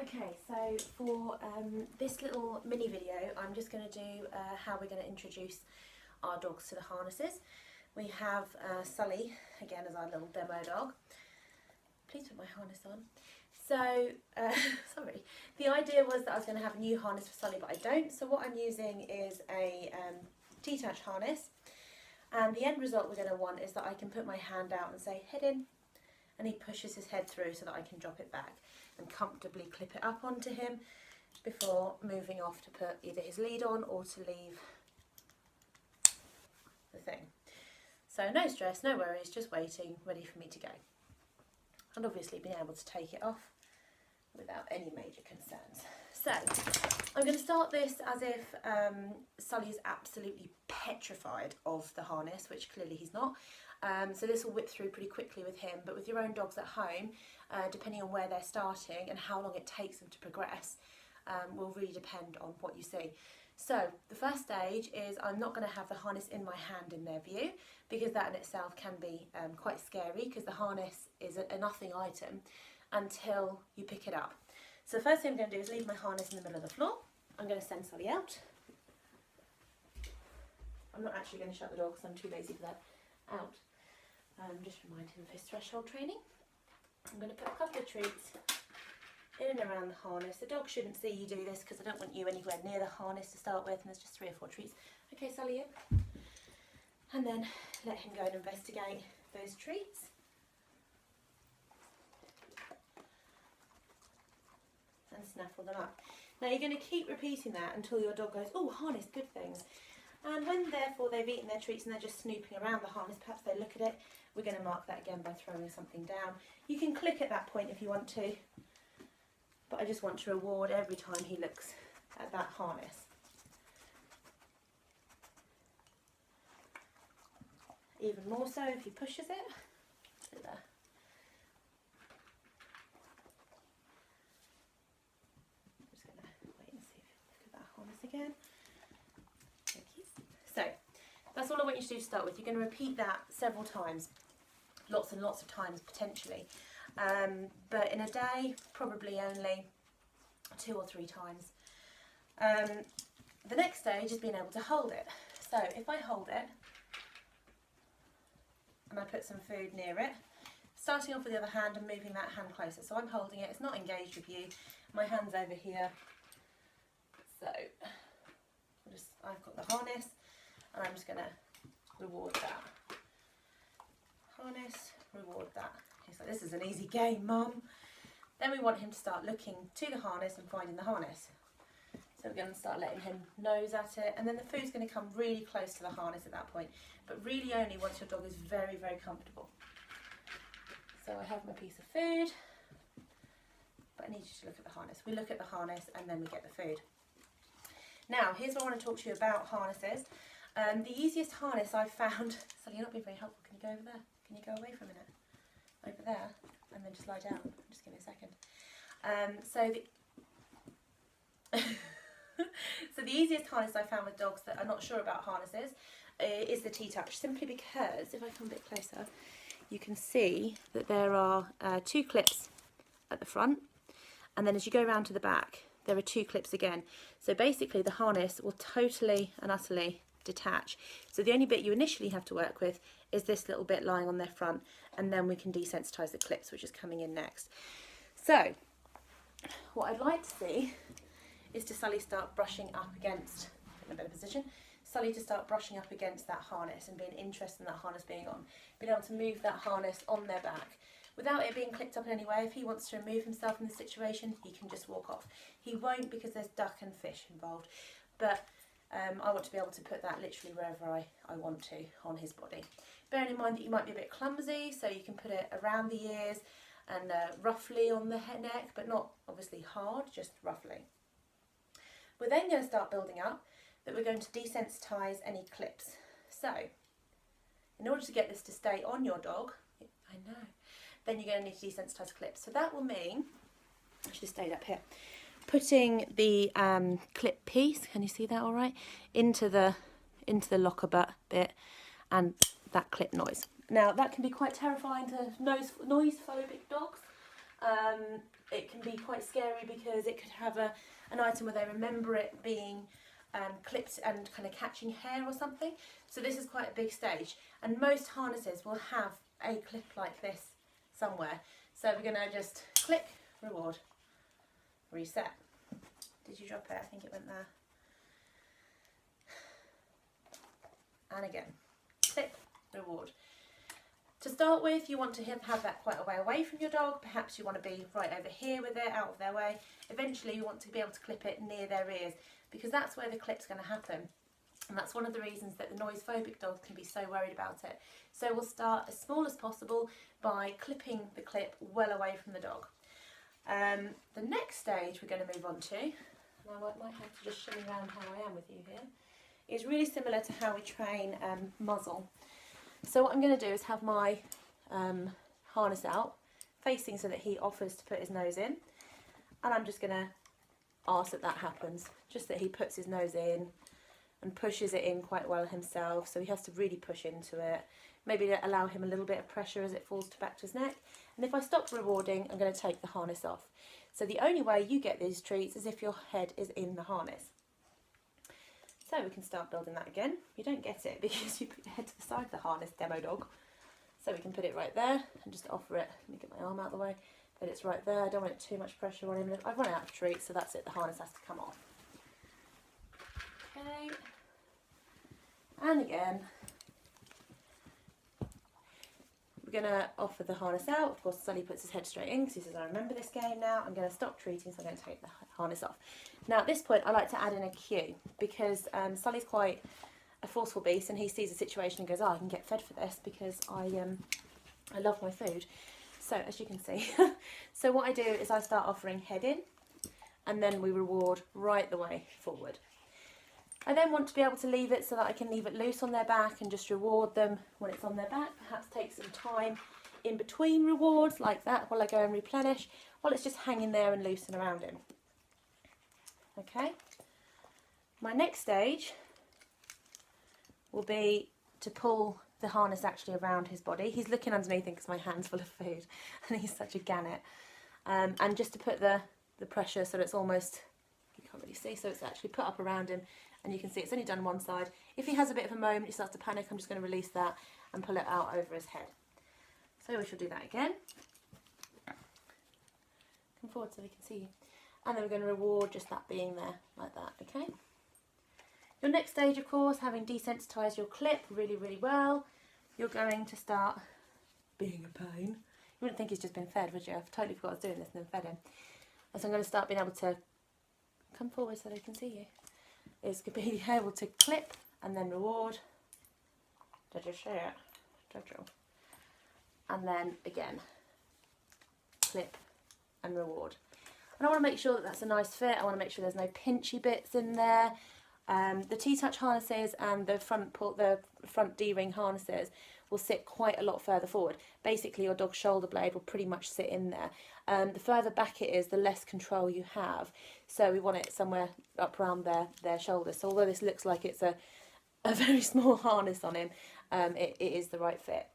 Okay, so for this little mini video, I'm just going to do how we're going to introduce our dogs to the harnesses. We have Sully, again, as our little demo dog. Please put my harness on. So, sorry, the idea was that I was going to have a new harness for Sully, but I don't. So what I'm using is a detach harness. And the end result we're going to want is that I can put my hand out and say, head in. And he pushes his head through so that I can drop it back and comfortably clip it up onto him before moving off to put either his lead on or to leave the thing. So no stress, no worries, just waiting, ready for me to go. And obviously being able to take it off without any major concerns. So I'm going to start this as if Sully is absolutely petrified of the harness, which clearly he's not. So this will whip through pretty quickly with him, but with your own dogs at home, depending on where they're starting and how long it takes them to progress, will really depend on what you see. So the first stage is I'm not going to have the harness in my hand in their view, because that in itself can be quite scary, because the harness is a nothing item until you pick it up. So the first thing I'm going to do is leave my harness in the middle of the floor. I'm going to send Sully out. I'm not actually going to shut the door because I'm too lazy for that. Out. Just remind him of his threshold training. I'm going to put a couple of treats in and around the harness. The dog shouldn't see you do this because I don't want you anywhere near the harness to start with, and there's just 3 or 4 treats. Okay, Sully, in. And then let him go and investigate those treats. And snaffle them up. Now you're going to keep repeating that until your dog goes, oh, harness, good things. And when therefore they've eaten their treats and they're just snooping around the harness, perhaps they look at it, we're going to mark that again by throwing something down. You can click at that point if you want to, but I just want to reward every time he looks at that harness. Even more so if he pushes it. So there. I'm just going to wait and see if you look at that harness again. Thank you. So that's all I want you to do to start with. You're going to repeat that several times, lots and lots of times potentially, but in a day probably only 2 or 3 times. The next stage is being able to hold it. So if I hold it and I put some food near it, starting off with the other hand and moving that hand closer. So I'm holding it, it's not engaged with you, my hand's over here. So I've got the harness and I'm just going to reward that. Harness, reward that. He's like, this is an easy game, Mum. Then we want him to start looking to the harness and finding the harness. So we're going to start letting him nose at it, and then the food's going to come really close to the harness at that point, but really only once your dog is very, very comfortable. So I have my piece of food, but I need you to look at the harness. We look at the harness and then we get the food. Now, here's what I want to talk to you about harnesses. The easiest harness I've found... Sally, you're not being very helpful. Can you go over there? Can you go away for a minute? Over there, and then just lie down. Just give me a second. So the easiest harness I found with dogs that are not sure about harnesses is the T-touch, simply because, if I come a bit closer, you can see that there are 2 clips at the front, and then as you go around to the back, there are 2 clips again. So basically the harness will totally and utterly detach. So the only bit you initially have to work with is this little bit lying on their front, and then we can desensitize the clips, which is coming in next. So what I'd like to see is to Sully start brushing up against, in a better position, Sully to start brushing up against that harness and being interested in that harness being on, being able to move that harness on their back without it being clipped up in any way. If he wants to remove himself from the situation, he can just walk off. He won't, because there's duck and fish involved, but I want to be able to put that literally wherever I want to on his body. Bearing in mind that you might be a bit clumsy, so you can put it around the ears and roughly on the neck, but not obviously hard, just roughly. We're then going to start building up that we're going to desensitize any clips. So, in order to get this to stay on your dog, I know, then you're going to need to desensitize clips. So that will mean, I should have stayed up here, putting the clip piece, can you see that all right, into the locker bit, and that clip noise. Now that can be quite terrifying to noise-phobic dogs. it can be quite scary because it could have an item where they remember it being clipped and kind of catching hair or something. So this is quite a big stage, and most harnesses will have a clip like this somewhere. So we're going to just click, reward, reset. Did you drop it? I think it went there. And again, click, reward. To start with, you want to have that quite a way away from your dog. Perhaps you want to be right over here with it, out of their way. Eventually you want to be able to clip it near their ears, because that's where the clip's going to happen. And that's one of the reasons that the noise phobic dogs can be so worried about it. So we'll start as small as possible by clipping the clip well away from the dog. The next stage we're going to move on to, and I might have to just show you around how I am with you here, is really similar to how we train muzzle. So what I'm going to do is have my harness out, facing so that he offers to put his nose in, and I'm just going to ask that happens, just that he puts his nose in and pushes it in quite well himself, so he has to really push into it. Maybe allow him a little bit of pressure as it falls back to his neck. And if I stop rewarding, I'm going to take the harness off. So the only way you get these treats is if your head is in the harness. So we can start building that again. You don't get it because you put your head to the side of the harness, demo dog. So we can put it right there and just offer it. Let me get my arm out of the way. But it's right there. I don't want too much pressure on him. I've run out of treats, so that's it. The harness has to come off. Okay. And again. We're going to offer the harness out. Of course, Sully puts his head straight in because he says, I remember this game now. I'm going to stop treating, so I'm going to take the harness off. Now, at this point, I like to add in a cue because Sully's quite a forceful beast, and he sees a situation and goes, oh, I can get fed for this because I love my food. So, as you can see, so what I do is I start offering head in, and then we reward right the way forward. I then want to be able to leave it so that I can leave it loose on their back and just reward them when it's on their back. Perhaps take some time in between rewards like that while I go and replenish, while it's just hanging there and loose and around him. Okay. My next stage will be to pull the harness actually around his body. He's looking underneath because my hand's full of food and he's such a gannet. And just to put the pressure so that it's almost, you can't really see, so it's actually put up around him. And you can see it's only done one side. If he has a bit of a moment, he starts to panic, I'm just going to release that and pull it out over his head. So we shall do that again. Come forward so we can see you. And then we're going to reward just that being there, like that, okay? Your next stage, of course, having desensitised your clip really, really well, you're going to start being a pain. You wouldn't think he's just been fed, would you? I've totally forgot I was doing this and then fed him. And so I'm going to start being able to come forward so they can see you. Is being able to clip and then reward. Did you see it? Jojo. And then again, clip and reward. And I want to make sure that that's a nice fit. I want to make sure there's no pinchy bits in there. The T-touch harnesses and the front D-ring harnesses will sit quite a lot further forward. Basically, your dog's shoulder blade will pretty much sit in there. The further back it is, the less control you have. So we want it somewhere up around their shoulders. So although this looks like it's a very small harness on him, it is the right fit.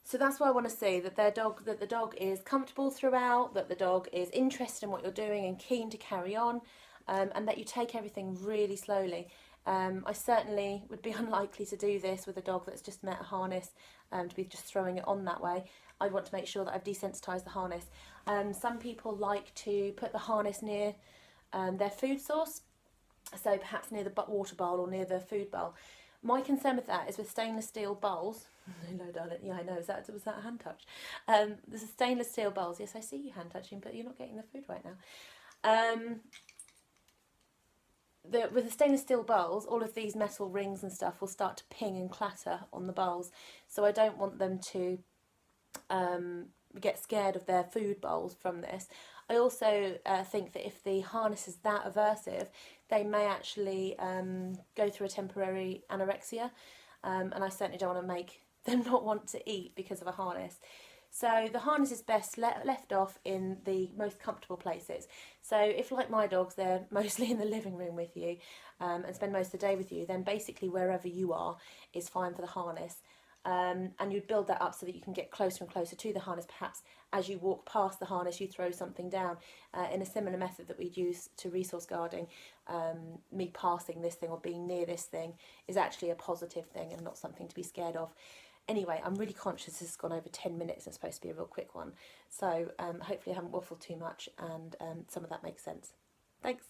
So that's what I want to see, that the dog is comfortable throughout, that the dog is interested in what you're doing and keen to carry on, and that you take everything really slowly. I certainly would be unlikely to do this with a dog that's just met a harness, to be just throwing it on that way. I want to make sure that I've desensitised the harness. Some people like to put the harness near their food source, so perhaps near the water bowl or near the food bowl. My concern with that is with stainless steel bowls. No, darling. Yeah, I know. Was that a hand touch? There's a stainless steel bowls. Yes, I see you hand touching, but you're not getting the food right now. With the stainless steel bowls, all of these metal rings and stuff will start to ping and clatter on the bowls. So I don't want them to get scared of their food bowls from this. I also think that if the harness is that aversive, they may actually go through a temporary anorexia, and I certainly don't want to make them not want to eat because of a harness. So the harness is best left off in the most comfortable places. So if, like my dogs, they're mostly in the living room with you and spend most of the day with you, then basically wherever you are is fine for the harness. and you'd build that up so that you can get closer and closer to the harness. Perhaps as you walk past the harness you throw something down, in a similar method that we'd use to resource guarding. Me passing this thing or being near this thing is actually a positive thing and not something to be scared of. Anyway, I'm really conscious this has gone over 10 minutes. It's supposed to be a real quick one, so hopefully I haven't waffled too much and some of that makes sense. Thanks.